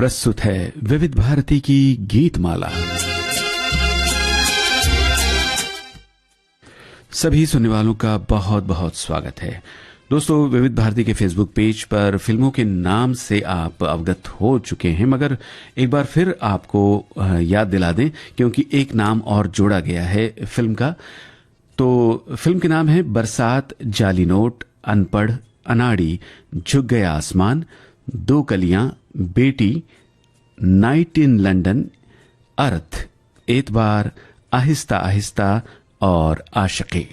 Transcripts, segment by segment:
प्रस्तुत है विविध भारती की गीत माला। सभी सुनने वालों का बहुत बहुत स्वागत है। दोस्तों, विविध भारती के फेसबुक पेज पर फिल्मों के नाम से आप अवगत हो चुके हैं, मगर एक बार फिर आपको याद दिला दें क्योंकि एक नाम और जोड़ा गया है फिल्म का। तो फिल्म के नाम है बरसात, जाली नोट, अनपढ़, अनाड़ी, झुक गया आसमान, दो कलियां, बेटी, नाइट इन लंदन, अर्थ, एतबार, आहिस्ता आहिस्ता और आशिकी।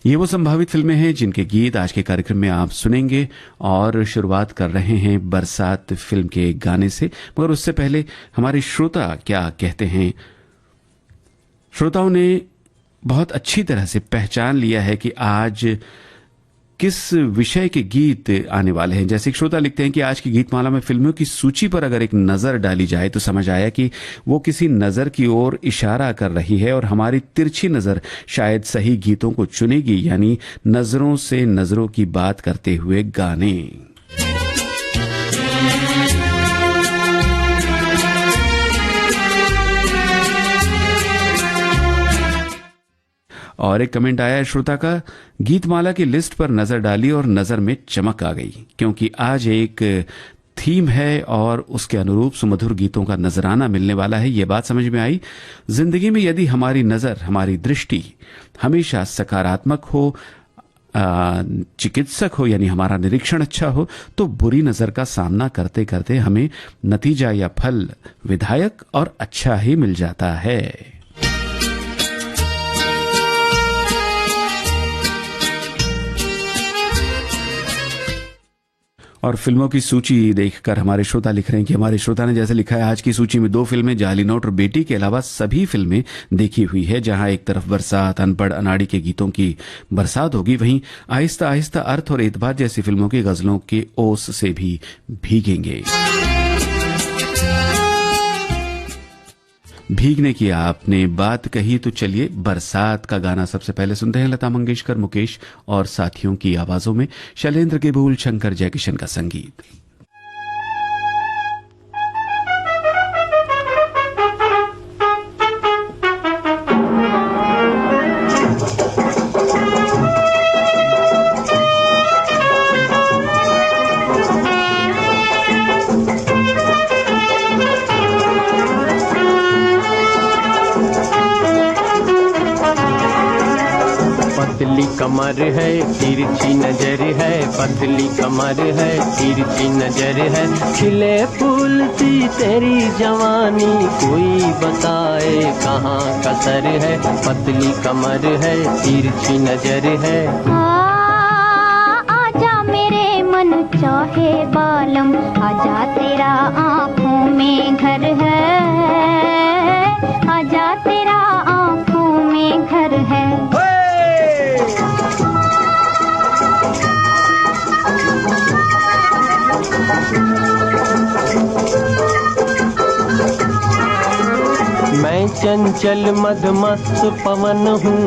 ये वो संभावित फिल्में हैं जिनके गीत आज के कार्यक्रम में आप सुनेंगे और शुरुआत कर रहे हैं बरसात फिल्म के गाने से। मगर उससे पहले हमारे श्रोता क्या कहते हैं। श्रोताओं ने बहुत अच्छी तरह से पहचान लिया है कि आज किस विषय के गीत आने वाले हैं। जैसे एक श्रोता लिखते हैं कि आज की गीतमाला में फिल्मों की सूची पर अगर एक नजर डाली जाए तो समझ आया कि वो किसी नजर की ओर इशारा कर रही है और हमारी तिरछी नजर शायद सही गीतों को चुनेगी, यानी नजरों से नजरों की बात करते हुए गाने। और एक कमेंट आया है श्रोता का, गीतमाला की लिस्ट पर नजर डाली और नजर में चमक आ गई क्योंकि आज एक थीम है और उसके अनुरूप सुमधुर गीतों का नजराना मिलने वाला है। ये बात समझ में आई। जिंदगी में यदि हमारी नजर, हमारी दृष्टि हमेशा सकारात्मक हो, चिकित्सक हो, यानी हमारा निरीक्षण अच्छा हो, तो बुरी नजर का सामना करते करते हमें नतीजा या फल विधायक और अच्छा ही मिल जाता है। और फिल्मों की सूची देखकर हमारे श्रोता लिख रहे हैं कि हमारे श्रोता ने जैसे लिखा है, आज की सूची में 2 फिल्में जाली नोट और बेटी के अलावा सभी फिल्में देखी हुई है। जहां एक तरफ बरसात, अनपढ़, अनाड़ी के गीतों की बरसात होगी, वहीं आहिस्ता आहिस्ता, अर्थ और एतबार जैसी फिल्मों की गजलों के ओस से भी भीगेंगे। भीगने की आपने बात कही तो चलिए बरसात का गाना सबसे पहले सुनते हैं। लता मंगेशकर, मुकेश और साथियों की आवाजों में, शैलेंद्र के बोल, शंकर जयकिशन का संगीत। पतली कमर है, तिरछी नजर है, पतली कमर है, तिरछी नजर है, खिले फूल सी तेरी जवानी, कोई बताए कहाँ कसर है, पतली कमर है, तिरछी नजर है। आजा मेरे मन चाहे बालम, आजा तेरा आँखों में घर है, आजा तेरा आँखों में घर है। मैं चंचल मदमस्त पवन हूँ,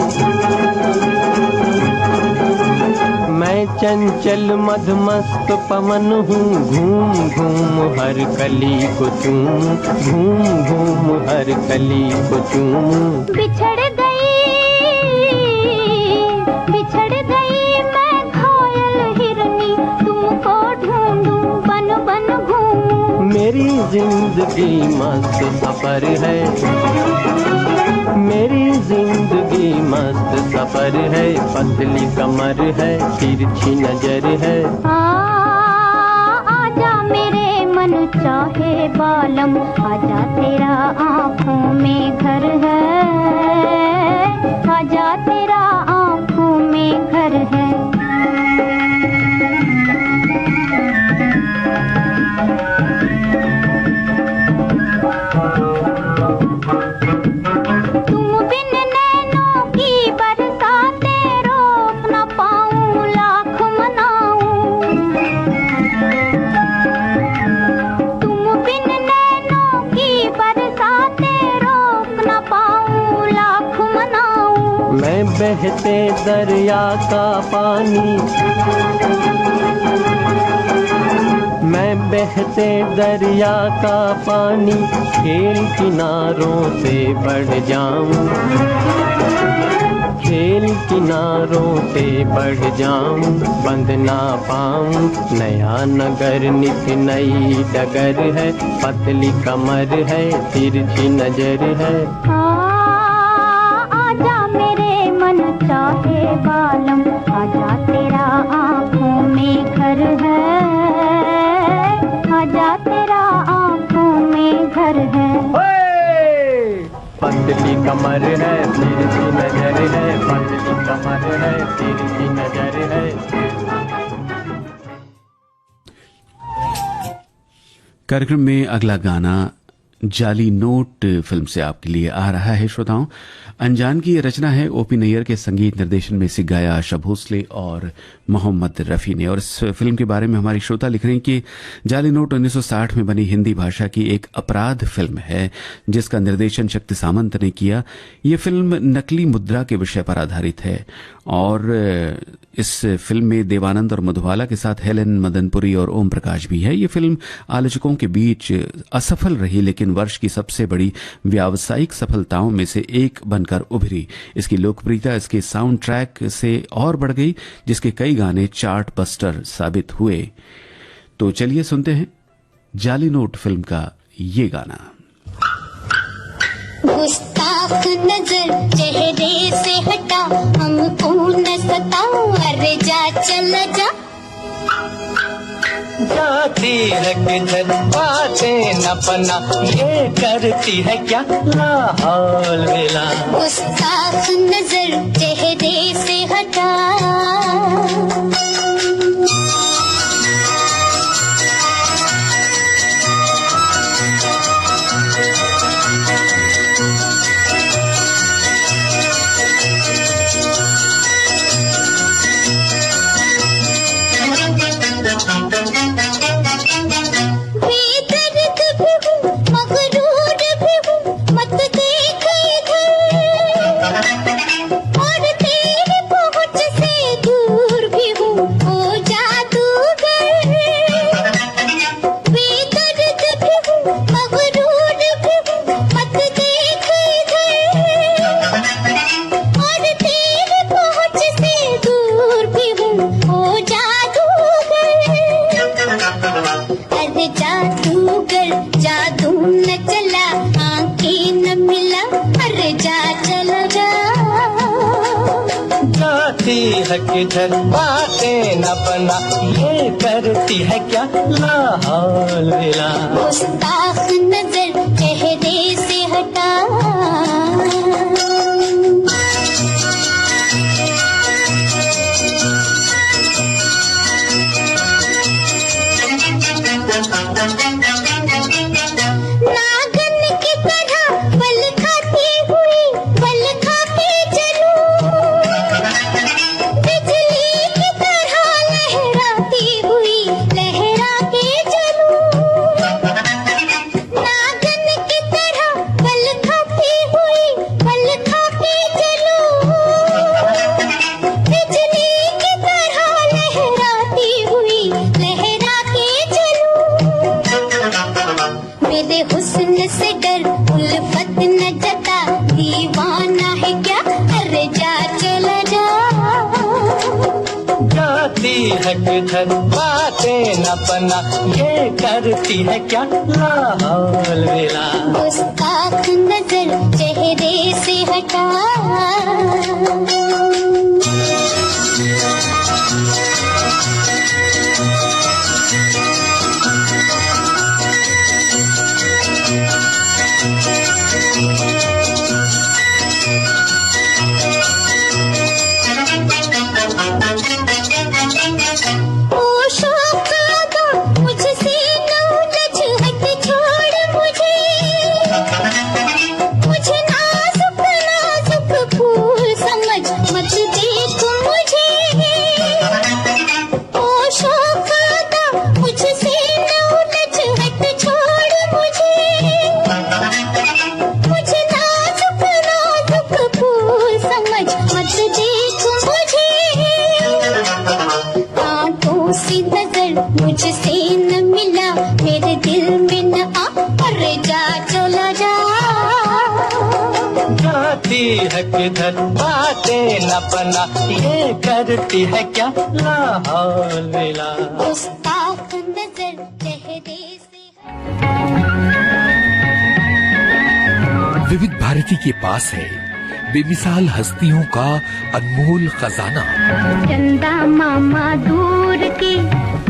मैं चंचल मदमस्त पवन हूँ, घूम घूम हर कली को चूम, घूम घूम हर कली को चूम। बिछड़ गई मैं घायल हिरनी, तुमको ढूंढूं बन बन घूमूं। मेरी जिंदगी मस्त सफर है, मेरी जिंदगी मस्त सफर है, पतली कमर है, तिरछी नजर है। आजा मेरे मन चाहे बालम, आजा तेरा आँखों में घर है, आजा तेरा आँखों में घर है। बहते दरिया का पानी, बहते दरिया का पानी, खेल किनारों से बढ़ जाऊं, खेल किनारों से बढ़ जाऊं, बंद ना पाऊं नया नगर, नित नई डगर है, पतली कमर है, तिरछी नजर है। आजा मेरे मन चाहे बालम, आजा तेरा आँखों में घर है, आजा तेरा आँखों में घर है। पतली कमर है, तिरछी नजर है, पतली कमर है, तिरछी नजर है। कार्यक्रम में अगला गाना जाली नोट फिल्म से आपके लिए आ रहा है श्रोताओं। अनजान की ये रचना है ओपी नैयर के संगीत निर्देशन में, इसे गाया आशा भोसले और मोहम्मद रफी ने। और इस फिल्म के बारे में हमारी श्रोता लिख रहे हैं कि जाली नोट 1960 में बनी हिंदी भाषा की एक अपराध फिल्म है जिसका निर्देशन शक्ति सामंत ने किया। ये फिल्म नकली मुद्रा के विषय पर आधारित है और इस फिल्म में देवानंद और मधुबाला के साथ हेलेन मदनपुरी और ओम प्रकाश भी है। ये फिल्म आलोचकों के बीच असफल रही, लेकिन वर्ष की सबसे बड़ी व्यावसायिक सफलताओं में से एक बनकर उभरी। इसकी लोकप्रियता इसके साउंड ट्रैक से और बढ़ गई, जिसके कई गाने चार्ट बस्टर साबित हुए। तो चलिए सुनते हैं जाली नोट फिल्म का ये गाना। गुस्ताख नजर चेहरे से हटा, हमको न सता, अरे जा चला जा। जाती है किधर बातें न पना, ये करती है क्या लाहौल वेला। गुस्ताख नजर चेहरे से हटा, किधर बातें न बना, ये करती है क्या लाहौल वेला। गुस्ताख नजर चेहरे से हटा, नागन की तरह बल खाती हुई बल खा के चलूं, बिजली की तरह लहराती हुई लहरा के चलूं। नागन की तरह बल खाती हुई बल खा के चलूं, बिजली की तरह लहराती हुई लहरा के चलूं। मेरे हुस्न से डर उल्फत न जता, दीवाना है क्या, अरे जा चला जा। जाती है किधर बातें न बना, ये करती है क्या लाहौल वेला। गुस्ताख नजर चेहरे से हटा, मुझसे न उलझ हट, छोड़ मुझे, मुझे नाजुक नाजुक फूल समझ, मत देख मुझे। सी नजर मुझसे न मिला, मेरे दिल में न आ और जा चला जा। जाती है किधर बातें न बना, ये करती है क्या लाहौल मिला। गुस्ताख नजर चेहरे से। विविध भारती के पास है बेमिसाल हस्तियों का अनमोल खजाना। चंदा मामा दूर के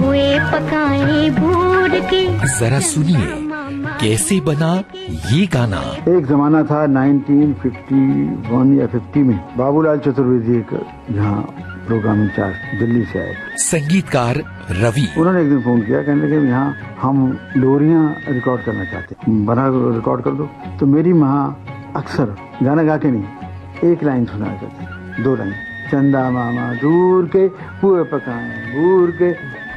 हुए पकाए भूर के। जरा सुनिए कैसे बना ये गाना। एक जमाना था 1951 या 50 में, बाबूलाल चतुर्वेदी यहाँ प्रोग्राम इंचार्ज दिल्ली से आए। संगीतकार रवि। उन्होंने एक दिन फोन किया, कहने लगे यहाँ हम लोरियां रिकॉर्ड करना चाहते हैं, बना रिकॉर्ड कर दो। तो मेरी माँ अक्सर गाना गा के नहीं, एक लाइन सुना करती, 2 लाइन, चंदा मामा दूर के हुए पकाए भूर के।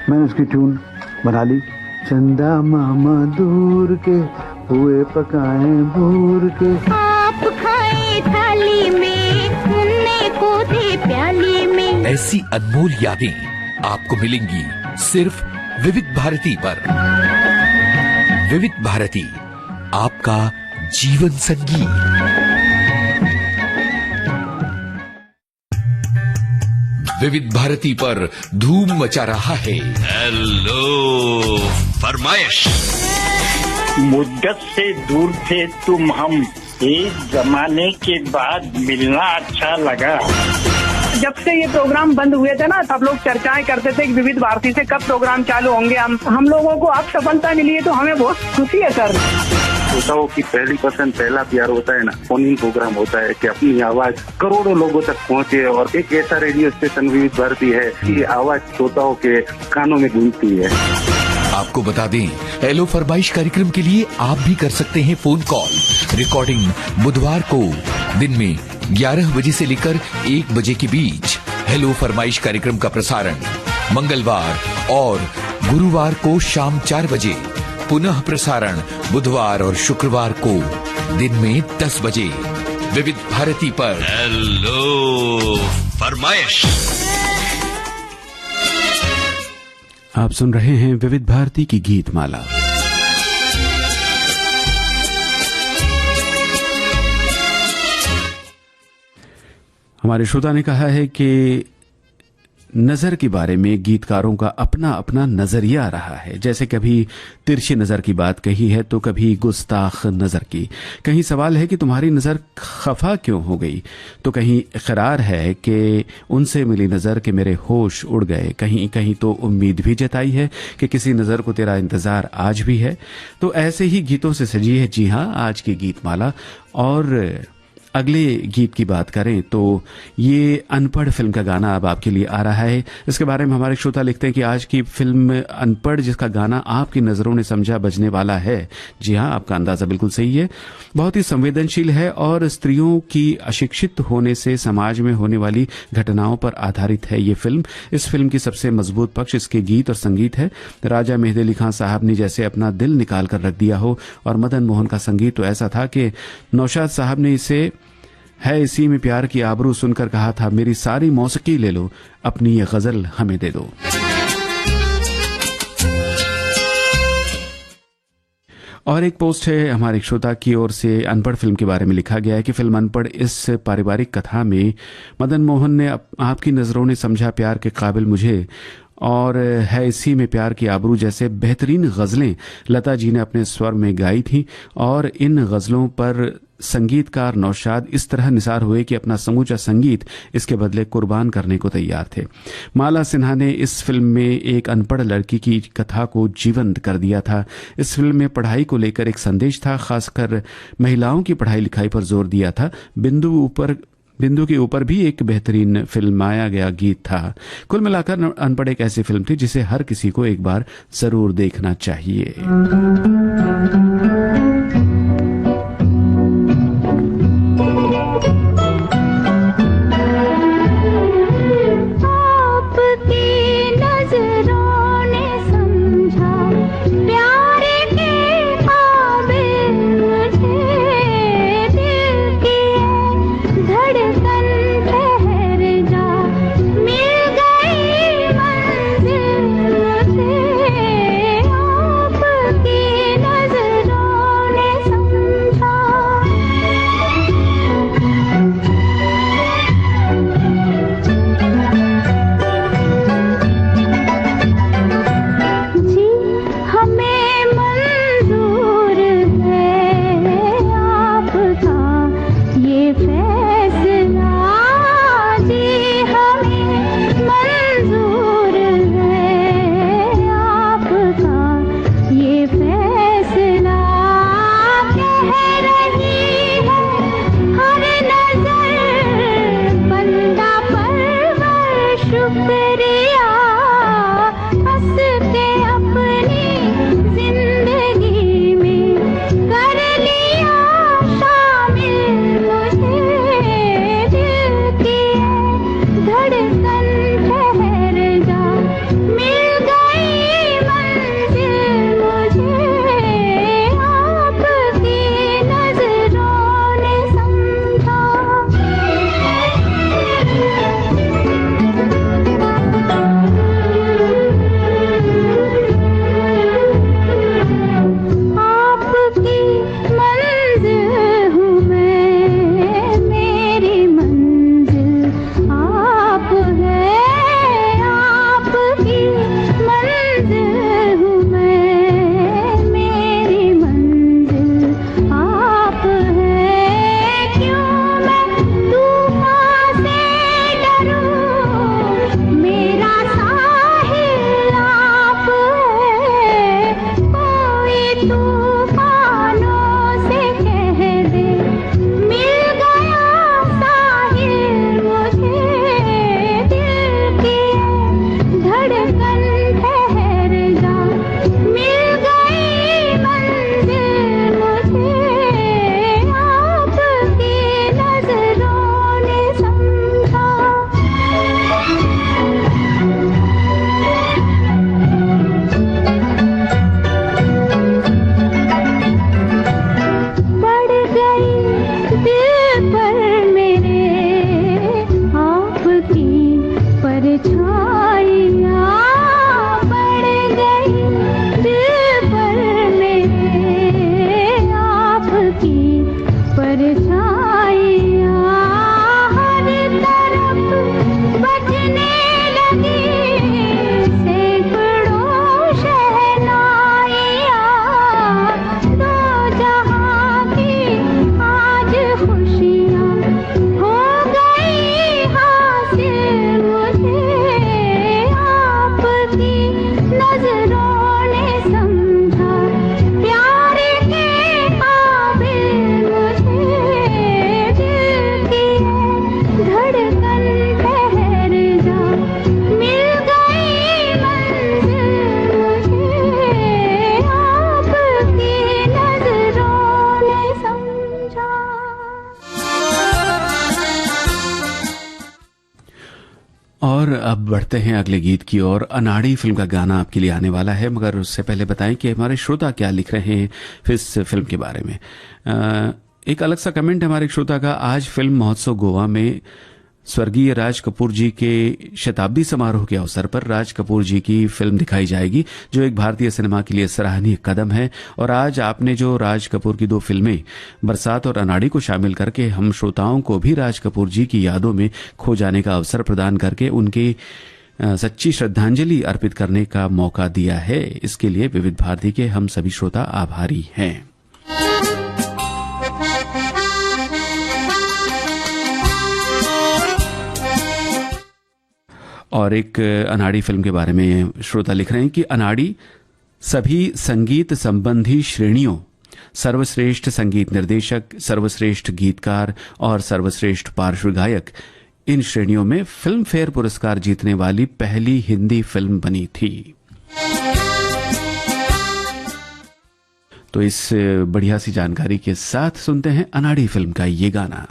मैंने उसकी ट्यून बना ली, चंदा मामा दूर के हुए पकाए भूर के। आप खाए थाली में, सुनने को थे प्याली में। ऐसी अनमोल यादें आपको मिलेंगी सिर्फ विविध भारती पर। विविध भारती, आपका जीवन संगीत। विविध भारती पर धूम मचा रहा है हेलो फरमाइश। मुद्दत से दूर थे तुम हम, एक जमाने के बाद मिलना अच्छा लगा। जब से ये प्रोग्राम बंद हुए थे ना, सब लोग चर्चाएं करते थे कि विविध भारती से कब प्रोग्राम चालू होंगे। हम लोगों को अब सफलता मिली है तो हमें बहुत खुशी है सर। श्रोताओं की पहली पसंद, पहला प्यार होता है ना, फोन इन प्रोग्राम होता है कि अपनी आवाज करोड़ों लोगों तक पहुंचे। और एक ऐसा रेडियो स्टेशन विविध भारती है कि आवाज श्रोताओं के कानों में गूंजती है। आपको बता दें, हेलो फरमाइश कार्यक्रम के लिए आप भी कर सकते हैं फोन कॉल। रिकॉर्डिंग बुधवार को दिन में 11 बजे से लेकर 1 बजे के बीच। हेलो फरमाइश कार्यक्रम का प्रसारण मंगलवार और गुरुवार को शाम 4 बजे। पुनः प्रसारण बुधवार और शुक्रवार को दिन में 10 बजे। विविध भारती पर हेलो फरमाइश। आप सुन रहे हैं विविध भारती की गीत माला। हमारे श्रोता ने कहा है कि नजर के बारे में गीतकारों का अपना अपना नजरिया रहा है। जैसे कभी तिरछी नजर की बात कही है तो कभी गुस्ताख नजर की। कहीं सवाल है कि तुम्हारी नजर खफा क्यों हो गई, तो कहीं इकरार है कि उनसे मिली नजर के मेरे होश उड़ गए। कहीं कहीं तो उम्मीद भी जताई है कि किसी नजर को तेरा इंतजार आज भी है। तो ऐसे ही गीतों से सजी है, जी हाँ, आज की गीतमाला। और अगले गीत की बात करें तो ये अनपढ़ फिल्म का गाना अब आपके लिए आ रहा है। इसके बारे में हमारे श्रोता लिखते हैं कि आज की फिल्म अनपढ़, जिसका गाना आपकी नज़रों ने समझा बजने वाला है। जी हाँ, आपका अंदाजा बिल्कुल सही है। बहुत ही संवेदनशील है और स्त्रियों की अशिक्षित होने से समाज में होने वाली घटनाओं पर आधारित है ये फिल्म। इस फिल्म की सबसे मजबूत पक्ष इसके गीत और संगीत है। राजा मेहदी अली खान साहब ने जैसे अपना दिल निकाल कर रख दिया हो, और मदन मोहन का संगीत तो ऐसा था कि नौशाद साहब ने इसे है इसी में प्यार की आबरू सुनकर कहा था, मेरी सारी मौसीकी ले लो, अपनी ये गजल हमें दे दो। और एक पोस्ट है हमारे श्रोता की ओर से, अनपढ़ फिल्म के बारे में लिखा गया है कि फिल्म अनपढ़ इस पारिवारिक कथा में मदन मोहन ने आपकी नजरों ने समझा प्यार के काबिल मुझे और है इसी में प्यार की आबरू जैसे बेहतरीन गजलें लता जी ने अपने स्वर में गाई थी। और इन गजलों पर संगीतकार नौशाद इस तरह निसार हुए कि अपना समूचा संगीत इसके बदले कुर्बान करने को तैयार थे। माला सिन्हा ने इस फिल्म में एक अनपढ़ लड़की की कथा को जीवंत कर दिया था। इस फिल्म में पढ़ाई को लेकर एक संदेश था, खासकर महिलाओं की पढ़ाई लिखाई पर जोर दिया था। बिंदु के ऊपर भी एक बेहतरीन फिल्माया गया गीत था। कुल मिलाकर अनपढ़ एक ऐसी फिल्म थी जिसे हर किसी को एक बार जरूर देखना चाहिए। और अब बढ़ते हैं अगले गीत की ओर। अनाड़ी फिल्म का गाना आपके लिए आने वाला है, मगर उससे पहले बताएं कि हमारे श्रोता क्या लिख रहे हैं इस फिल्म के बारे में। एक अलग सा कमेंट है हमारे श्रोता का। आज फिल्म महोत्सव गोवा में स्वर्गीय राज कपूर जी के शताब्दी समारोह के अवसर पर राज कपूर जी की फिल्म दिखाई जाएगी, जो एक भारतीय सिनेमा के लिए सराहनीय कदम है। और आज आपने जो राज कपूर की 2 फिल्में बरसात और अनाड़ी को शामिल करके हम श्रोताओं को भी राज कपूर जी की यादों में खो जाने का अवसर प्रदान करके उनके सच्ची श्रद्धांजलि अर्पित करने का मौका दिया है। इसके लिए विविध भारती के हम सभी श्रोता आभारी हैं। और एक अनाड़ी फिल्म के बारे में श्रोता लिख रहे हैं कि अनाड़ी सभी संगीत संबंधी श्रेणियों, सर्वश्रेष्ठ संगीत निर्देशक, सर्वश्रेष्ठ गीतकार और सर्वश्रेष्ठ पार्श्व गायक, इन श्रेणियों में फिल्म फेयर पुरस्कार जीतने वाली पहली हिंदी फिल्म बनी थी। तो इस बढ़िया सी जानकारी के साथ सुनते हैं अनाड़ी फिल्म का ये गाना।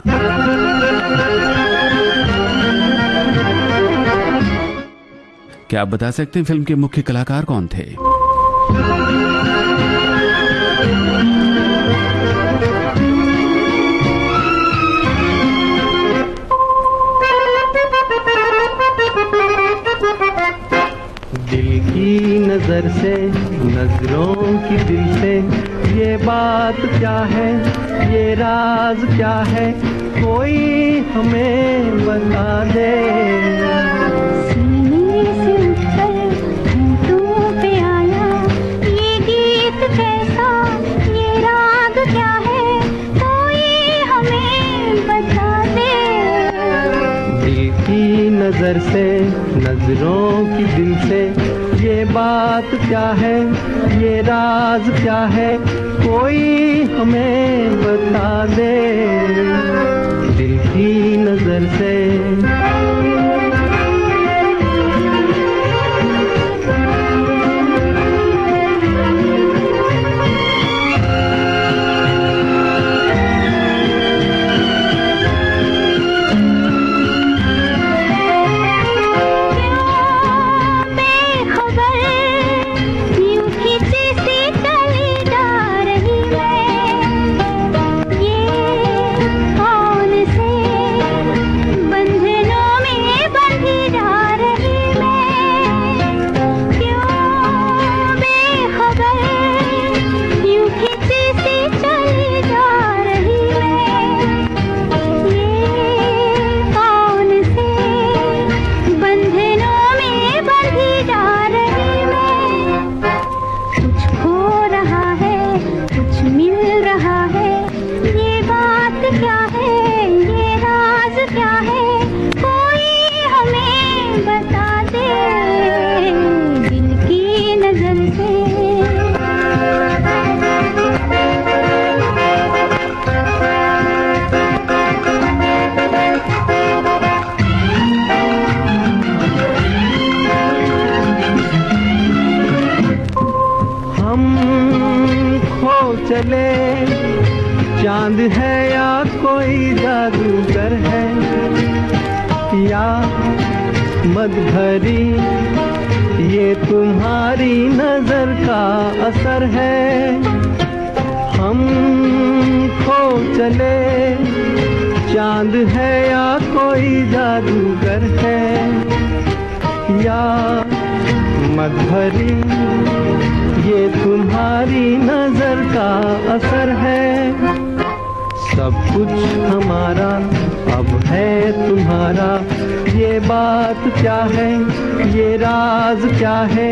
क्या आप बता सकते हैं फिल्म के मुख्य कलाकार कौन थे? दिल की नजर से, नजरों की दिल से, ये बात क्या है, ये राज क्या है, कोई हमें बता दे। नजर से, नजरों की दिल से, ये बात क्या है, ये राज क्या है, कोई हमें बता दे। दिल की नजर से चले, चांद है या कोई जादूगर है, या मद भरी ये तुम्हारी नजर का असर है। हम खो चले, चांद है या कोई जादूगर है, या मद भरी ये तुम्हारी नजर का असर है। सब कुछ हमारा अब है तुम्हारा, ये बात क्या है, ये राज क्या है,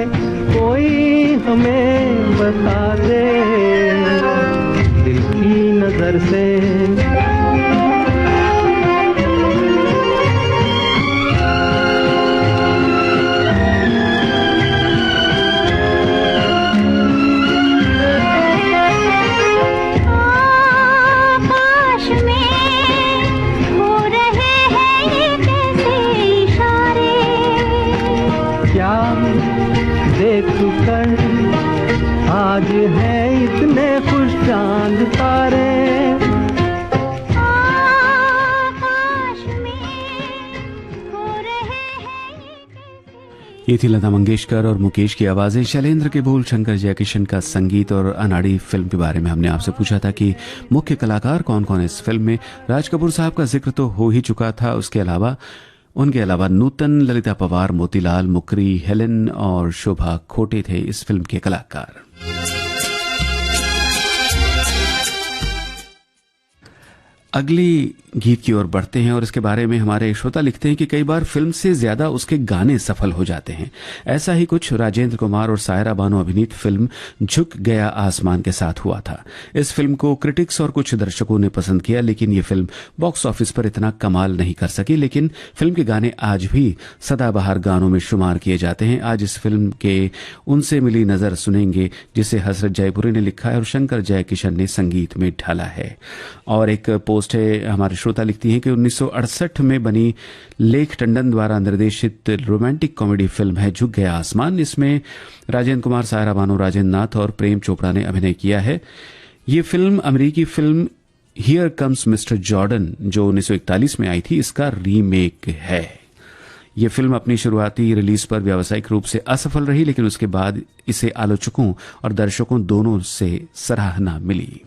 कोई हमें बता दे दिल की नजर से। आज है इतने खुश चांद तारे। ये थी लता मंगेशकर और मुकेश की आवाजें, शैलेंद्र के बोल, शंकर जयकिशन का संगीत। और अनाड़ी फिल्म के बारे में हमने आपसे पूछा था कि मुख्य कलाकार कौन कौन है इस फिल्म में। राज कपूर साहब का जिक्र तो हो ही चुका था, उनके अलावा नूतन, ललिता पवार, मोतीलाल, मुकरी, हेलेन और शोभा खोटे थे इस फिल्म के कलाकार। अगली गीत की ओर बढ़ते हैं और इसके बारे में हमारे श्रोता लिखते हैं कि कई बार फिल्म से ज्यादा उसके गाने सफल हो जाते हैं। ऐसा ही कुछ राजेंद्र कुमार और सायरा बानो अभिनीत फिल्म झुक गया आसमान के साथ हुआ था। इस फिल्म को क्रिटिक्स और कुछ दर्शकों ने पसंद किया, लेकिन ये फिल्म बॉक्स ऑफिस पर इतना कमाल नहीं कर सकी। लेकिन फिल्म के गाने आज भी सदाबहार गानों में शुमार किए जाते हैं। आज इस फिल्म के उनसे मिली नजर सुनेंगे, जिसे हसरत जयपुरी ने लिखा है और शंकर जयकिशन ने संगीत में ढाला है। और एक पोस्ट है, हमारे श्रोता लिखती हैं कि 1968 में बनी लेख टंडन द्वारा निर्देशित रोमांटिक कॉमेडी फिल्म है झुक गया आसमान। इसमें राजेंद्र कुमार, सायरा बानो, राजेंद्र नाथ और प्रेम चोपड़ा ने अभिनय किया है। ये फिल्म अमेरिकी film here comes mister Jordan जो 1941 में आई थी, इसका रीमेक है। ये फिल्म अपनी शुरुआती रिलीज पर व्यावसायिक रूप से असफल रही, लेकिन उसके बाद इसे आलोचकों और दर्शकों दोनों से सराहना मिली।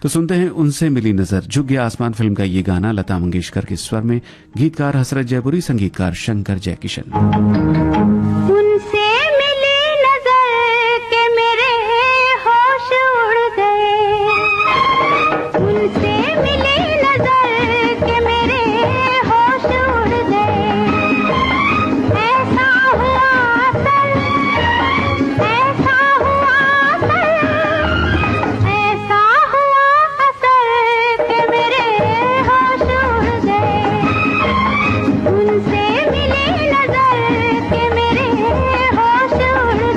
तो सुनते हैं उनसे मिली नजर, झुक गया आसमान फिल्म का ये गाना लता मंगेशकर के स्वर में, गीतकार हसरत जयपुरी, संगीतकार शंकर जयकिशन। उनसे मिली नजर के मेरे होश उड़ गए, उनसे मिली नजर के मेरे होश उड़ गए। ऐसा हुआ सर, ऐसा हुआ सर, ऐसा उनसे मिली नजर के मेरे होश उड़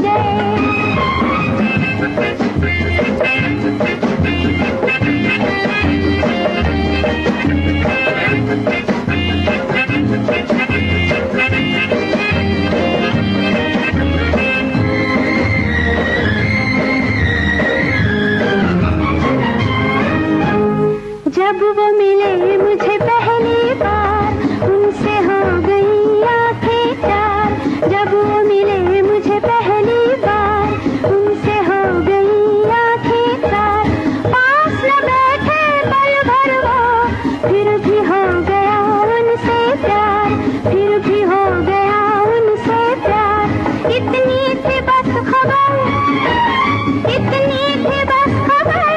जब वो मिले मुझे पहली बार, उनसे हो गई आंखें चार। जब वो मिले मुझे पहली बार, उनसे हो गई आंखें चार। पास न बैठे पल भर वो, फिर भी हो गया उनसे प्यार, फिर भी हो गया उनसे प्यार। इतनी थी बस खबर, इतनी थी बस खबर,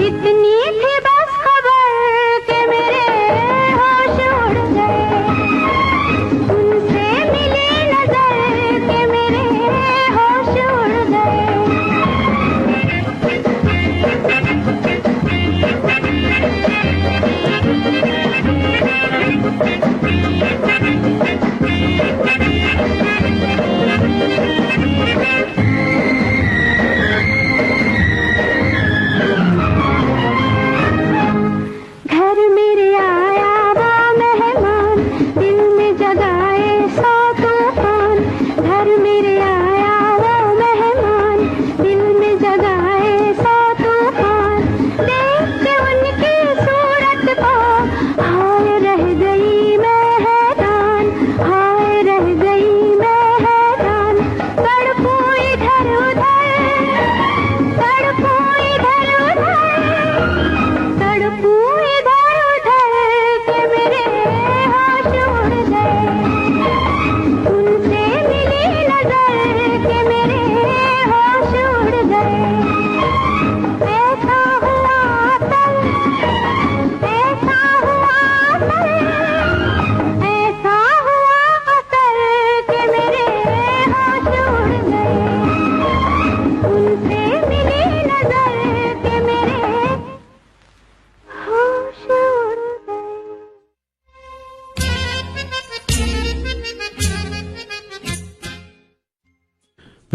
इतनी थी बस खबर के मेरे होश उड़ गए। उनसे मिली नजर के मेरे होश उड़ गए।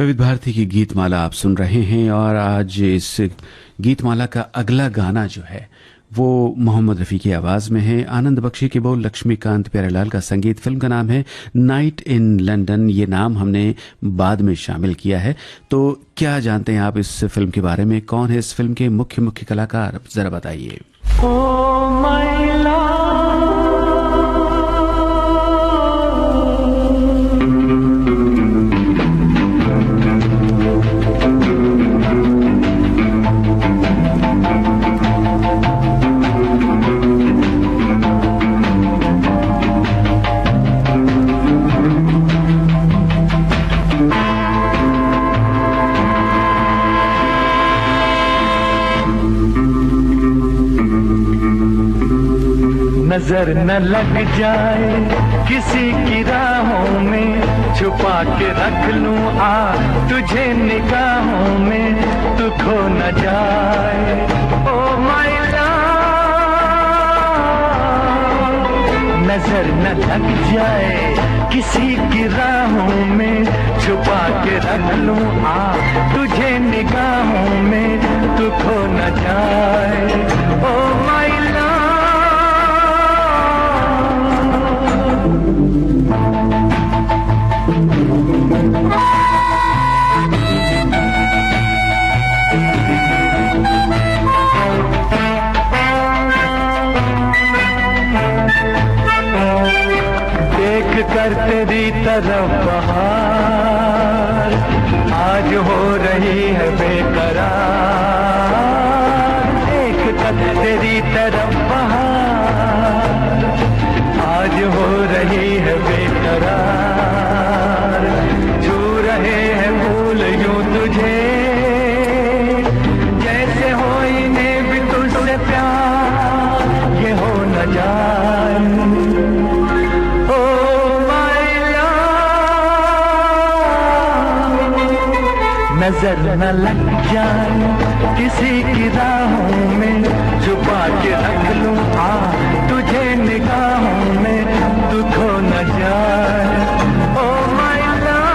विविध भारती की गीतमाला आप सुन रहे हैं और आज इस गीतमाला का अगला गाना जो है वो मोहम्मद रफ़ी की आवाज में है। आनंद बख्शी के बोल, लक्ष्मीकांत प्यारेलाल का संगीत। फिल्म का नाम है नाइट इन लंदन। ये नाम हमने बाद में शामिल किया है। तो क्या जानते हैं आप इस फिल्म के बारे में? कौन है इस फिल्म के मुख्य कलाकार, जरा बताइए। नजर न लग जाए किसी की राहों में, छुपा के रख लूं तुझे निगाहों में, तू खो न जाए ओ माय लव। नजर न लग जाए किसी की राहों में, छुपा के रख लूं तुझे निगाहों में, तू खो न जाए ओ माय लव। देख कर तेरी तरफ बहार आज हो रही है बेकरार, देख कर तेरी तरफ बहार आज हो रही है बेकरार, छू रहे हैं फूल यूं तुझे जैसे हो इन्हें भी तुझसे प्यार, ये हो न जाए ओ माय लव। नजर न लग जाए किसी की राहों में, छुपा के रख लूं तुझे निगाहों में, तू खो न जाए ओ माय लव।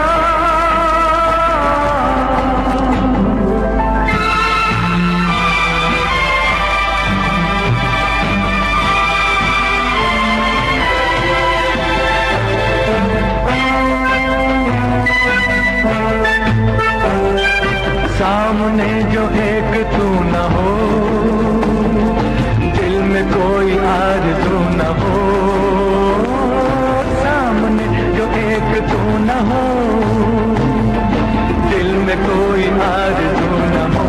सामने जो एक तू न हो, दिल में कोई आरज़ू न हो, सामने जो एक तू न हो, दिल में कोई आरज़ू न हो,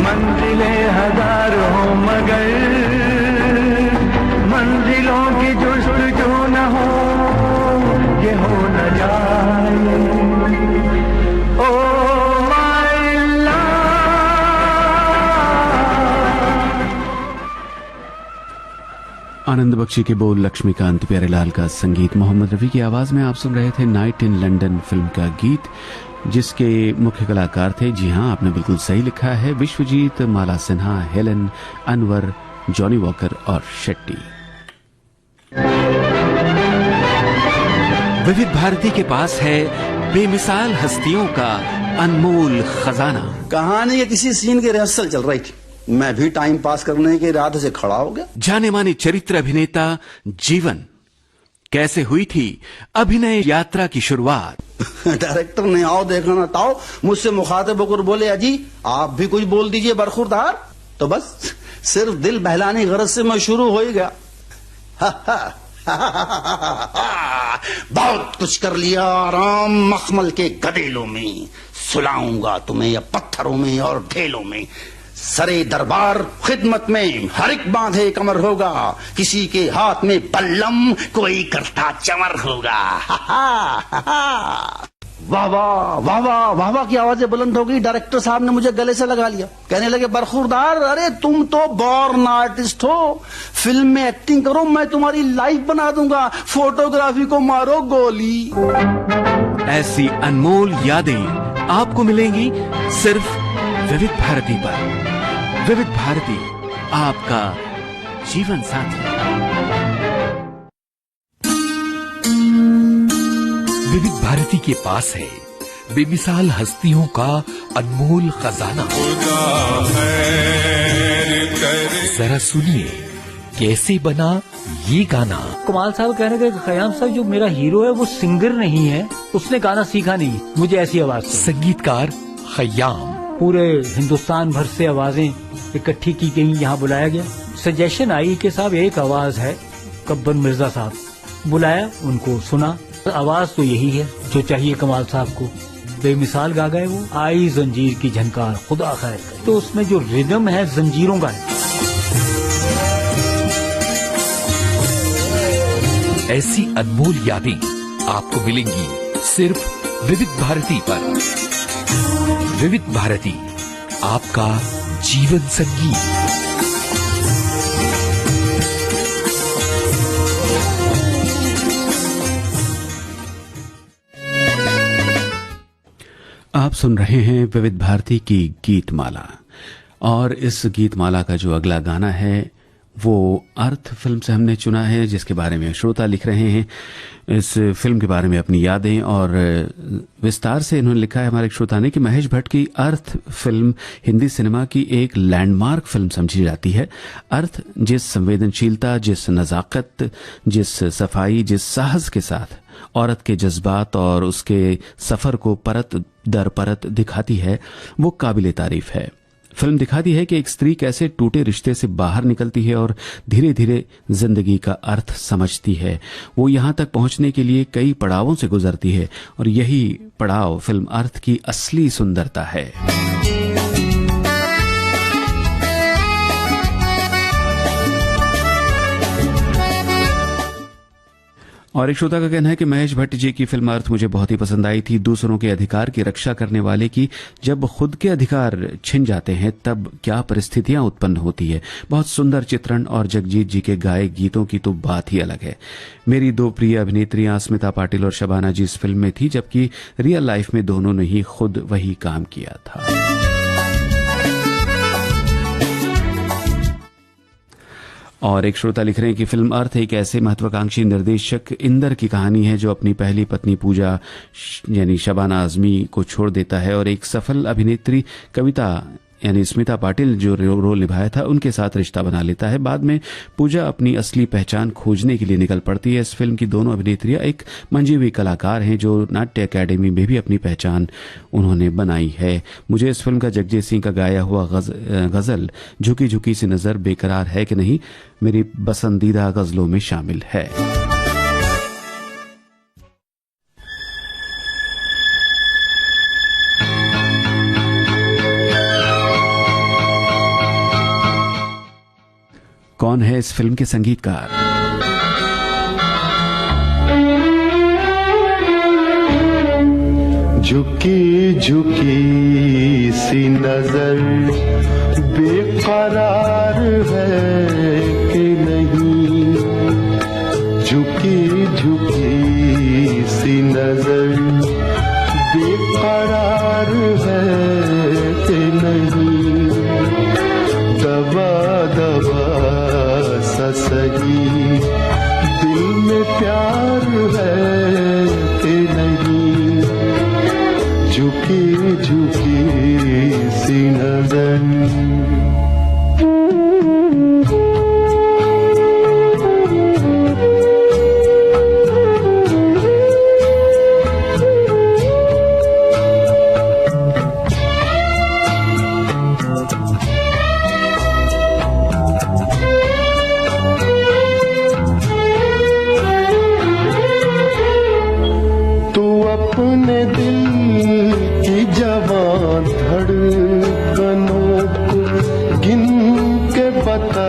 मंजिलें हजार हो मगर मंजिलों की जुस्तजू न हो, ये हो न जाए ओ आनंद बख्शी के बोल, लक्ष्मीकांत प्यारेलाल का संगीत, मोहम्मद रफ़ी की आवाज में आप सुन रहे थे नाइट इन लंदन फिल्म का गीत, जिसके मुख्य कलाकार थे, जी हां आपने बिल्कुल सही लिखा है, Vishwajeet, Mala Sinha, Helen, Anwar, Johnny Walker और शेट्टी। विविध भारती के पास है बेमिसाल हस्तियों का अनमोल खजाना। कहानी के किसी सीन की रिहर्सल चल रही थी, मैं भी टाइम पास करने के इरादे से खड़ा हो गया। जाने माने चरित्र अभिनेता जीवन, कैसे हुई थी अभिनय यात्रा की शुरुआत? डायरेक्टर ने आओ देखा ना ताओ मुझसे मुखातिब होकर बोले, अजी आप भी कुछ बोल दीजिए बरखुरदार। तो बस सिर्फ दिल बहलाने गरज से मैं शुरू हो ही गया। बहुत कुछ कर लिया आराम मखमल के गदेलों में, सुलाऊंगा तुम्हें या पत्थरों में और ढेलों में, सरे दरबार खिदमत में हर एक बांधे कमर होगा, किसी के हाथ में बल्लम कोई करता चमर होगा। वाह वाह वाह वाह वाह वाह की आवाजें बुलंद हो गई। डायरेक्टर साहब ने मुझे गले से लगा लिया, कहने लगे बरखुरदार, अरे तुम तो बॉर्न आर्टिस्ट हो, फिल्म में एक्टिंग करो, मैं तुम्हारी लाइफ बना दूंगा, फोटोग्राफी को मारो गोली। ऐसी अनमोल यादें आपको मिलेंगी सिर्फ विविध भारती पर। विविध भारती, आपका जीवन साथी। विविध भारती के पास है बेमिसाल हस्तियों का अनमोल खजाना। जरा सुनिए कैसे बना ये गाना। कमाल साहब कहने का खयाम साहब जो मेरा हीरो है वो सिंगर नहीं है, उसने गाना सीखा नहीं, मुझे ऐसी आवाज। संगीतकार खयाम। पूरे हिंदुस्तान भर से आवाजें इकट्ठी की गई, यहाँ बुलाया गया। सजेशन आई कि साहब एक आवाज है कब्बर मिर्जा साहब, बुलाया, उनको सुना, आवाज तो यही है जो चाहिए कमाल साहब को। बेमिसाल गा गए वो, आई जंजीर की झनकार खुदा खैर करे। तो उसमें जो रिदम है जंजीरों का है। ऐसी अनमोल यादें आपको मिलेंगी सिर्फ विविध भारती पर। विविध भारती, आपका जीवन संगीत। आप सुन रहे हैं विविध भारती की गीतमाला, और इस गीतमाला का जो अगला गाना है वो अर्थ फिल्म से हमने चुना है, जिसके बारे में श्रोता लिख रहे हैं इस फिल्म के बारे में अपनी यादें, और विस्तार से इन्होंने लिखा है हमारे श्रोता ने कि महेश भट्ट की अर्थ फिल्म हिंदी सिनेमा की एक लैंडमार्क फिल्म समझी जाती है। अर्थ जिस संवेदनशीलता, जिस नजाकत, जिस सफाई, जिस साहस के साथ औरत के जज्बात और उसके सफर को परत दर परत दिखाती है, वो काबिले तारीफ है। फिल्म दिखाती है कि एक स्त्री कैसे टूटे रिश्ते से बाहर निकलती है और धीरे धीरे जिंदगी का अर्थ समझती है। वो यहां तक पहुंचने के लिए कई पड़ावों से गुजरती है, और यही पड़ाव फिल्म अर्थ की असली सुंदरता है। और एक श्रोता का कहना है कि महेश भट्ट जी की फिल्म अर्थ मुझे बहुत ही पसंद आई थी। दूसरों के अधिकार की रक्षा करने वाले की जब खुद के अधिकार छिन जाते हैं तब क्या परिस्थितियां उत्पन्न होती है। बहुत सुंदर चित्रण, और जगजीत जी के गाए गीतों की तो बात ही अलग है। मेरी दो प्रिय अभिनेत्रियां स्मिता पाटिल और शबाना जी इस फिल्म में थी, जबकि रियल लाइफ में दोनों ने ही खुद वही काम किया था। और एक श्रोता लिख रहे हैं कि फिल्म अर्थ एक ऐसे महत्वाकांक्षी निर्देशक इंदर की कहानी है जो अपनी पहली पत्नी पूजा यानी शबाना आजमी को छोड़ देता है, और एक सफल अभिनेत्री कविता यानी स्मिता पाटिल जो रोल निभाया था उनके साथ रिश्ता बना लेता है। बाद में पूजा अपनी असली पहचान खोजने के लिए निकल पड़ती है। इस फिल्म की दोनों अभिनेत्रियां एक मंजी हुई कलाकार हैं जो नाट्य अकेडमी में भी अपनी पहचान उन्होंने बनाई है। मुझे इस फिल्म का जगजीत सिंह का गाया हुआ गजल झुकी झुकी सी नजर बेकरार है कि नहीं मेरी पसंदीदा गजलों में शामिल है। कौन है इस फिल्म के संगीतकार? झुकी झुकी सी नजर बेकरार है कि नहीं, झुकी झुकी सी नजर बेकरार है कि नहीं, दबा दबा सा सही दिल में प्यार है कि नहीं, झुकी झुकी सी नजर। अपने दिल की जवां धड़कनों को गिन के बता,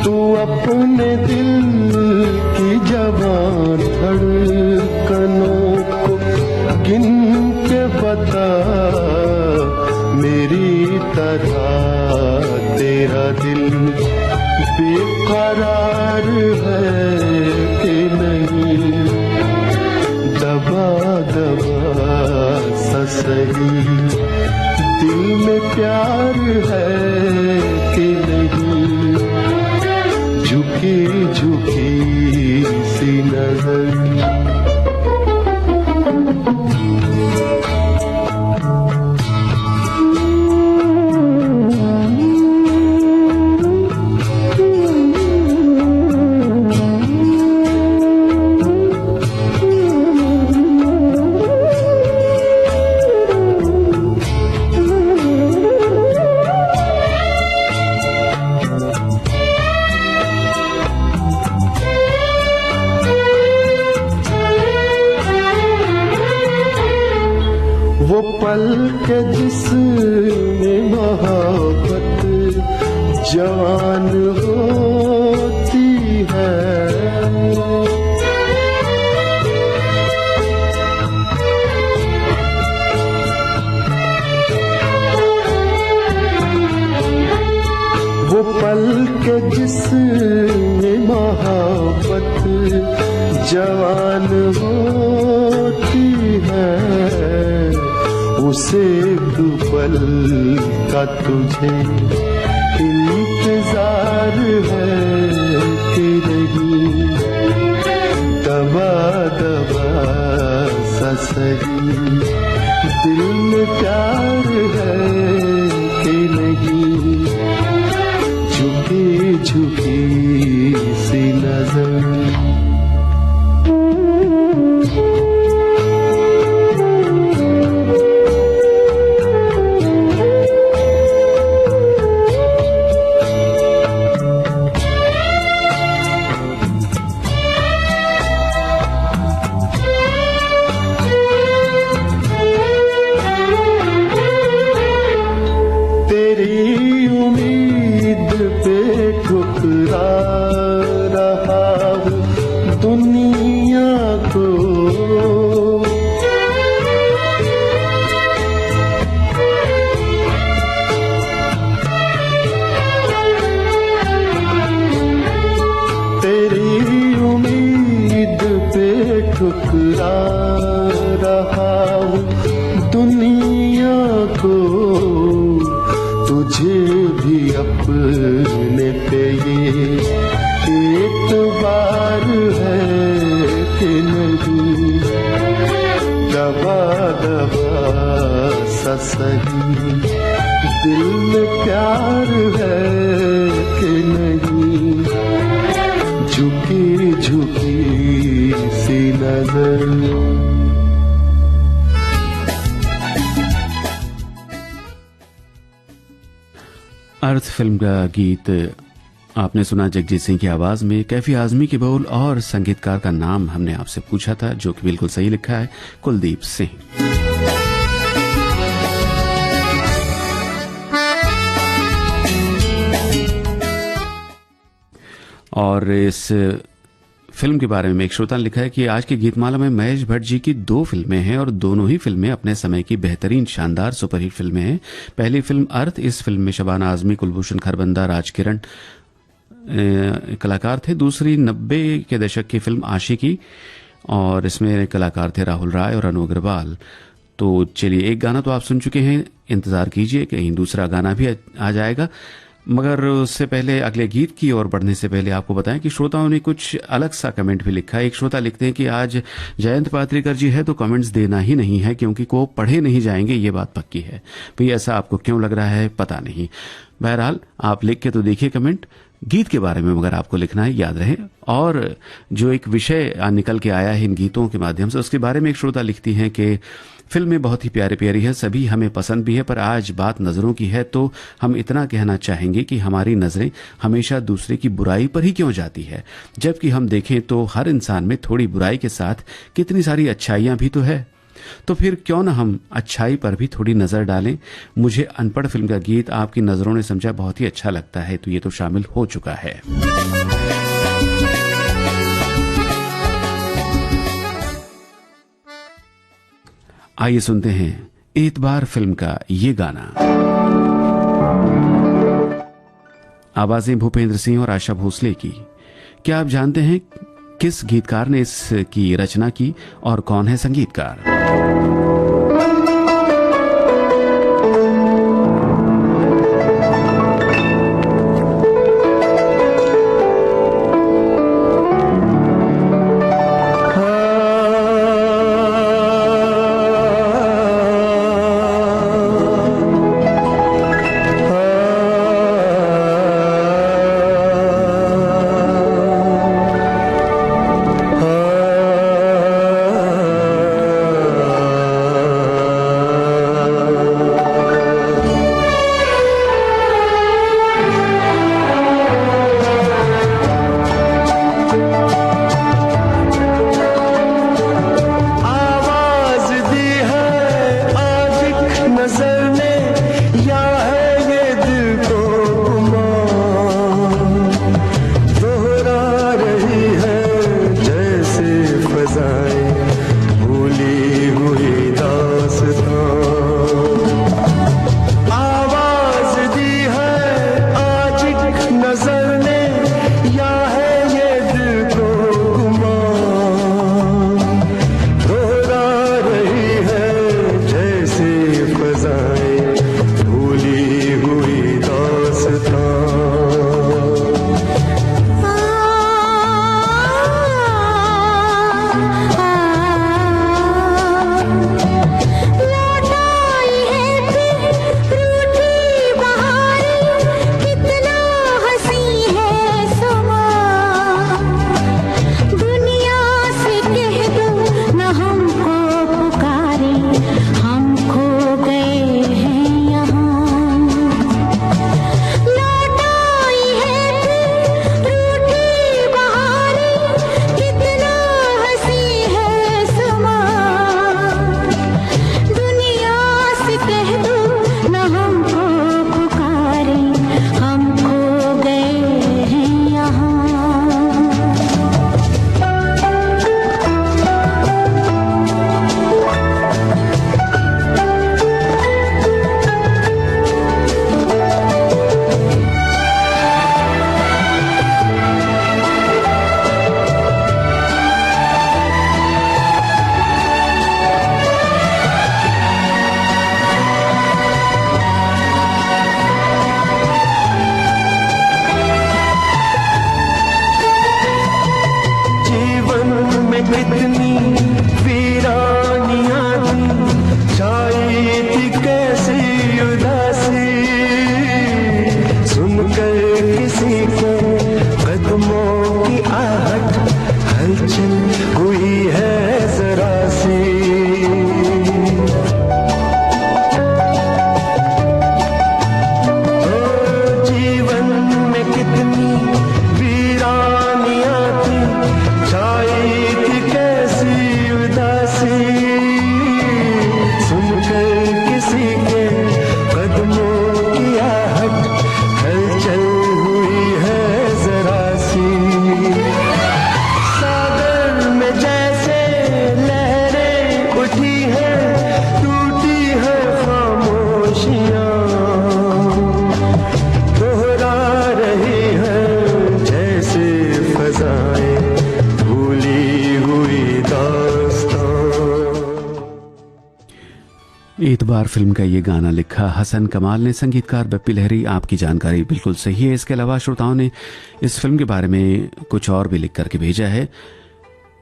तू अपने दिल की जवां धड़कनों को गिन के बता, मेरी तरह तेरा दिल बेकरार है कि नहीं, दबा दबा सा सही वो पल के जिसमें मोहब्बत जवान होती है, वो पल के जिसमें मोहब्बत जवान होती है, उसे पल का तुझे इंतजार है कि नहीं, दबा दबा सा सही दिल में प्यार है कि नहीं, झुकी झुकी सी नजर। ठुकरा रहा हूँ दुनिया को, तुझे भी अपने पे ये एतबार है कि नहीं, दबा दबा सा सही दिल में प्यार है कि नहीं, झुकी झुकी सी नजर। अर्थ फिल्म का गीत आपने सुना जगजीत सिंह की आवाज में। कैफी आजमी के बोल और संगीतकार का नाम हमने आपसे पूछा था, जो कि बिल्कुल सही लिखा है, कुलदीप सिंह। और इस फिल्म के बारे में एक श्रोता ने लिखा है कि आज की गीतमाला में महेश भट्ट जी की 2 फिल्में हैं और दोनों ही फिल्में अपने समय की बेहतरीन शानदार सुपरहिट फिल्में हैं। पहली फिल्म अर्थ, इस फिल्म में शबाना आजमी, कुलभूषण खरबंदा, राजकिरण कलाकार थे। दूसरी 90 के दशक की फिल्म आशिकी, और इसमें कलाकार थे राहुल राय और अनु अग्रवाल। तो चलिए, एक गाना तो आप सुन चुके हैं, इंतजार कीजिए कहीं दूसरा गाना भी आ जाएगा। मगर उससे पहले, अगले गीत की ओर बढ़ने से पहले आपको बताएं कि श्रोताओं ने कुछ अलग सा कमेंट भी लिखा है। एक श्रोता लिखते हैं कि आज जयंत पात्रिकर जी है तो कमेंट्स देना ही नहीं है, क्योंकि को पढ़े नहीं जाएंगे, ये बात पक्की है। भाई ऐसा आपको क्यों लग रहा है पता नहीं। बहरहाल आप लिख के तो देखिए कमेंट, गीत के बारे में मगर आपको लिखना है, याद रहे। और जो एक विषय निकल के आया है इन गीतों के माध्यम से, उसके बारे में एक श्रोता लिखती हैं कि फिल्में बहुत ही प्यारी प्यारी है, सभी हमें पसंद भी है, पर आज बात नजरों की है तो हम इतना कहना चाहेंगे कि हमारी नजरें हमेशा दूसरे की बुराई पर ही क्यों जाती है, जबकि हम देखें तो हर इंसान में थोड़ी बुराई के साथ कितनी सारी अच्छाइयां भी तो है। तो फिर क्यों न हम अच्छाई पर भी थोड़ी नजर डालें। मुझे अनपढ़ फिल्म का गीत आपकी नजरों ने समझा बहुत ही अच्छा लगता है, तो ये तो शामिल हो चुका है। आइए सुनते हैं एतबार फिल्म का ये गाना। आवाजें भूपेंद्र सिंह और आशा भोसले की। क्या आप जानते हैं किस गीतकार ने इसकी रचना की और कौन है संगीतकार? में कितनी वीरानियां थी, छाई थी कैसी उदासी, सुनकर किसी के कदमों की आहट, हलचल हुई है जरा सी। जीवन में कितनी वीरानियां थी, छाई थी कैसी उदासी, सुनकर किसी के कदमों की आहट, हलचल हुई है जरा सी। सागर में जैसे लहरें उठी हैं, टूटी है खामोशियां, दोहरा रही है जैसे फजाएं भूली हुई दास्तां। एतबार फिल्म का ये गाना लिखा हसन कमाल ने, संगीतकार बप्पी लहरी। आपकी जानकारी बिल्कुल सही है। इसके अलावा श्रोताओं ने इस फिल्म के बारे में कुछ और भी लिख करके भेजा है।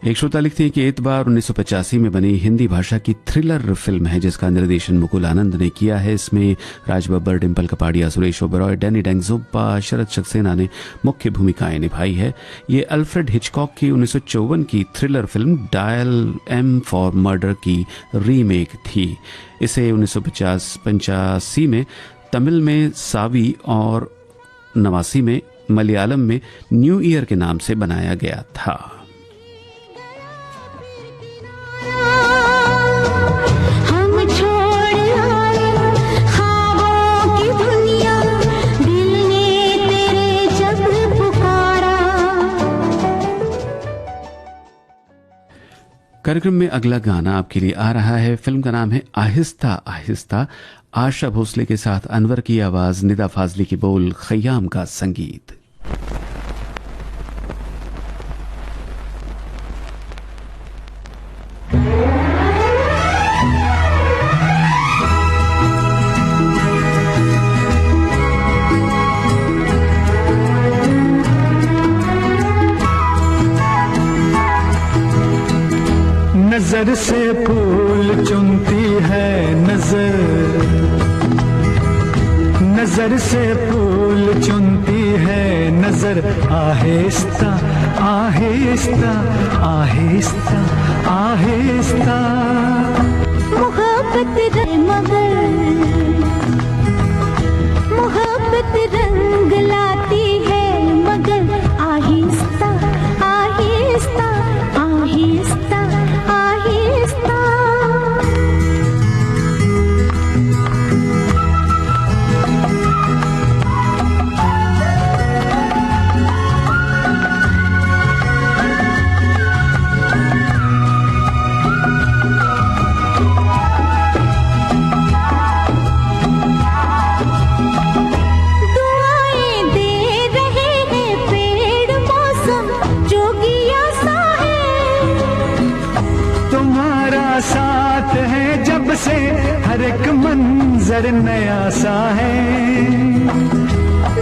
एक श्रोता लिखते हैं कि एतबार 1985 में बनी हिंदी भाषा की थ्रिलर फिल्म है जिसका निर्देशन मुकुल आनंद ने किया है। इसमें राज बब्बर, डिम्पल कपाड़िया, सुरेश ओबेरॉय, डैनी डेंगजोब्बा, शरद सक्सेना ने मुख्य भूमिकाएं निभाई है। ये अल्फ्रेड हिचकॉक की 1954 की thriller film Dial M for Murder की रीमेक थी। इसे 1985 में तमिल में सावी और 89 में मलयालम में न्यू ईयर के नाम से बनाया गया था। कार्यक्रम में अगला गाना आपके लिए आ रहा है। फिल्म का नाम है आहिस्ता आहिस्ता। आशा भोसले के साथ अनवर की आवाज, निदा फाजली की बोल, खयाम का संगीत। नजर से फूल चुनती है नजर, नजर से फूल चुनती है नजर, आहिस्ता आहिस्ता आहिस्ता आहिस्ता। मोहब्बत मगर मोहब्बत रंग लाती है मगर, आहिस्ता आहिस्ता आहिस्ता आहिस्ता। दुआएं दे रहे हैं पेड़, मौसम जोगिया सा है, तुम्हारा साथ है जब से हर एक मंजर नया सा है।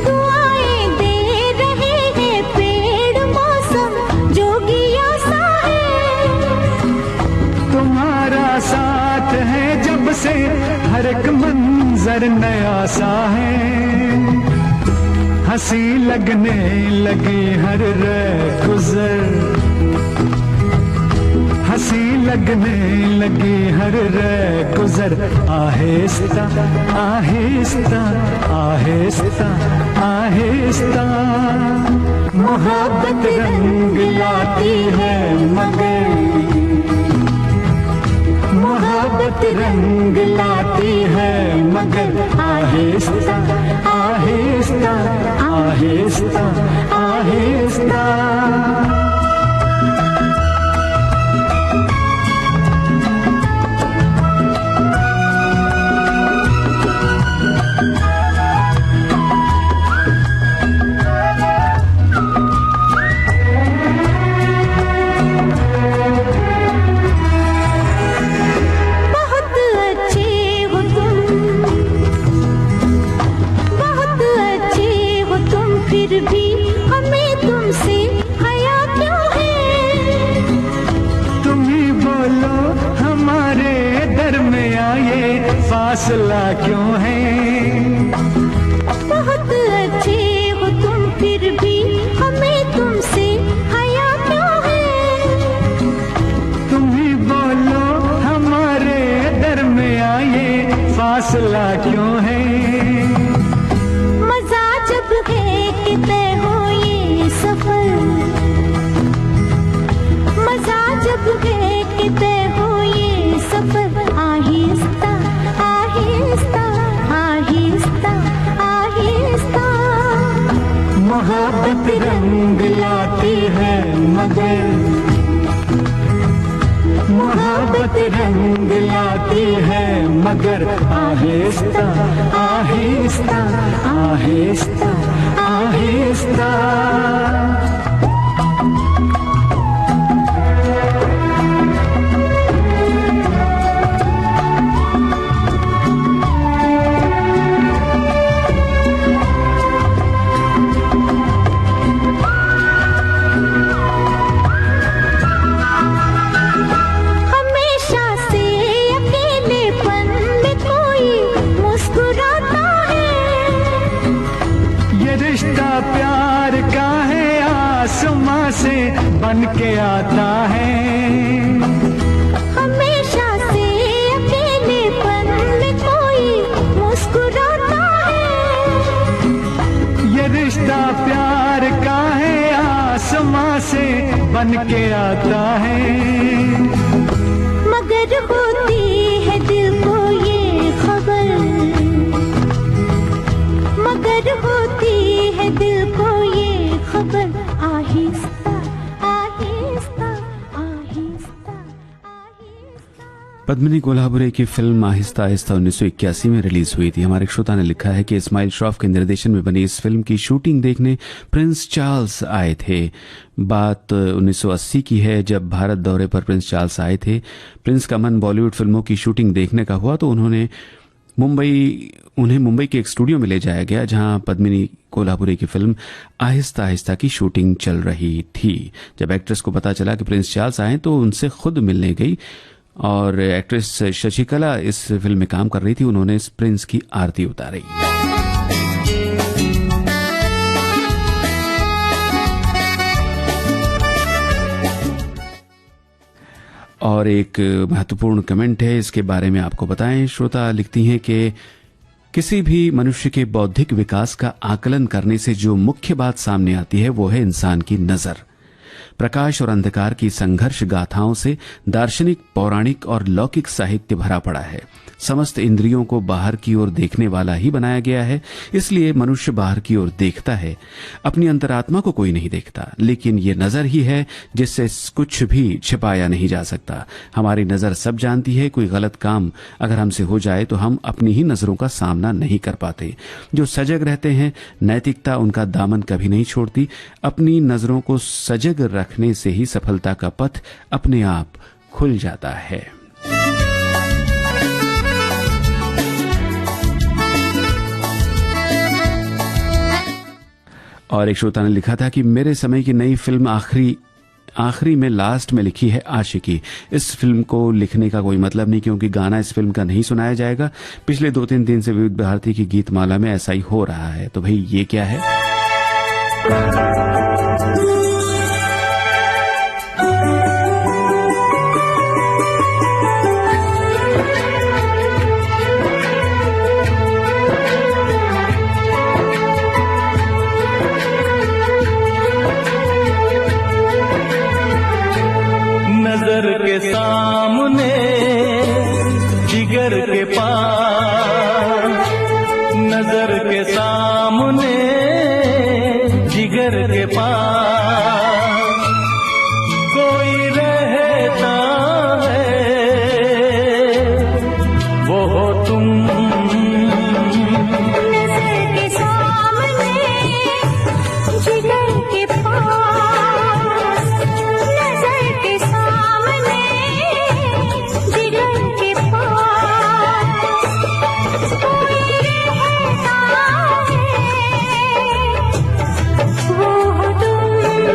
दुआएं दे रहे हैं पेड़, मौसम जोगिया सा है, तुम्हारा साथ है जब से हर एक मंजर नया सा है। हंसी लगने लगी हर गुजर, हंसी लगने लगी हर गुजर, आहिस्ता आहिस्ता आहिस्ता आहिस्ता। मोहब्बत रंग लाती है मगर, मोहब्बत रंग लाती है मगर, आहिस्ता आहिस्ता आहिस्ता आहिस्ता। फिर भी हमें तुमसे ये फासला क्यों है? बहुत अच्छे हो तुम फिर भी हमें तुमसे हया क्यों है? तुम ही बोलो हमारे दरमियां ये फासला क्यों है? मजा जब है कि तय हो ये सफर, मजा जब है कि तय हो ये सफर, आहिस्ता आहिस्ता आहिस्ता आहिस्ता। मोहब्बत रंग लाती है मगर, मोहब्बत रंग लाती है मगर आहिस्ता आहिस्ता आहिस्ता आहिस्ता। बन के आता है हमेशा से अकेलेपन में कोई मुस्कुराता है। ये रिश्ता प्यार का है आसमां से बन के आता है। मगर होती है दिल को ये खबर, मगर होती है दिल को ये खबर, आहिस्ता पद्मिनी कोल्हापुरे की फिल्म आहिस्ता आहिस्ता 1981 में रिलीज हुई थी। हमारे श्रोता ने लिखा है कि इस्माइल श्रॉफ के निर्देशन में बनी इस फिल्म की शूटिंग देखने प्रिंस चार्ल्स आए थे। बात 1980 की है, जब भारत दौरे पर प्रिंस चार्ल्स आए थे। प्रिंस का मन बॉलीवुड फिल्मों की शूटिंग देखने का हुआ तो उन्हें मुंबई के एक स्टूडियो में ले जाया गया, जहां पद्मिनी कोल्हापुरे की फिल्म आहिस्ता आहिस्ता की शूटिंग चल रही थी। जब एक्ट्रेस को पता चला कि प्रिंस चार्ल्स आए तो उनसे खुद मिलने गई और एक्ट्रेस शशिकला इस फिल्म में काम कर रही थी। उन्होंने इस प्रिंस की आरती उतारी। और एक महत्वपूर्ण कमेंट है, इसके बारे में आपको बताएं। श्रोता लिखती हैं कि किसी भी मनुष्य के बौद्धिक विकास का आकलन करने से जो मुख्य बात सामने आती है वो है इंसान की नजर। प्रकाश और अंधकार की संघर्ष गाथाओं से दार्शनिक, पौराणिक और लौकिक साहित्य भरा पड़ा है। समस्त इंद्रियों को बाहर की ओर देखने वाला ही बनाया गया है, इसलिए मनुष्य बाहर की ओर देखता है। अपनी अंतरात्मा को कोई नहीं देखता, लेकिन ये नजर ही है जिससे कुछ भी छिपाया नहीं जा सकता। हमारी नजर सब जानती है। कोई गलत काम अगर हमसे हो जाए तो हम अपनी ही नजरों का सामना नहीं कर पाते। जो सजग रहते हैं, नैतिकता उनका दामन कभी नहीं छोड़ती। अपनी नजरों को सजग रखने से ही सफलता का पथ अपने आप खुल जाता है। और एक श्रोता ने लिखा था कि मेरे समय की नई फिल्म आखिरी में लास्ट में लिखी है आशिकी। इस फिल्म को लिखने का कोई मतलब नहीं, क्योंकि गाना इस फिल्म का नहीं सुनाया जाएगा। पिछले 2-3 दिन से विविध भारती की गीतमाला में ऐसा ही हो रहा है। तो भाई ये क्या है? सामने जिगर के पास, नजर के सामने जिगर के पास कोई रहता है, वो हो तुम। नजर के सामने जिगर के पास, नजर के सामने जिगर के पास कोई रहता है, वो हो तुम।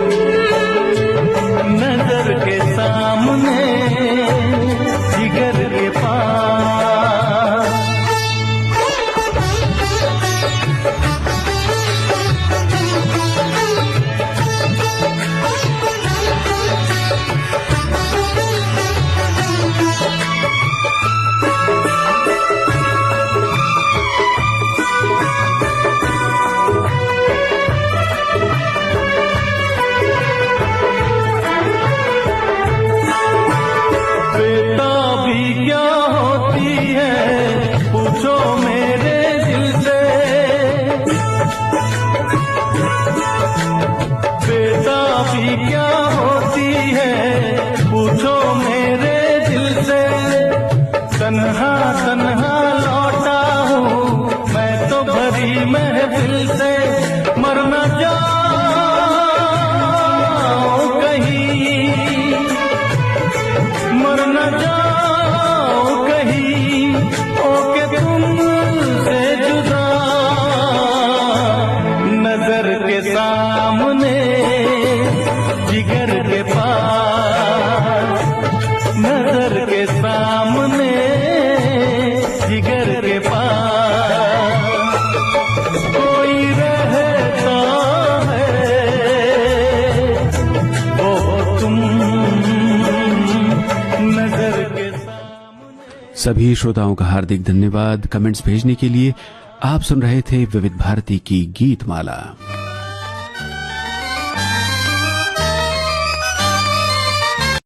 जाऊं कहीं ओके तुमसे जुदा, नजर के सामने जिगर के पास, नजर के सामने जिगर के पास कोई रहता है वो तुम नजर के सामने। सभी श्रोताओं का हार्दिक धन्यवाद कमेंट्स भेजने के लिए। आप सुन रहे थे विविध भारती की गीत माला।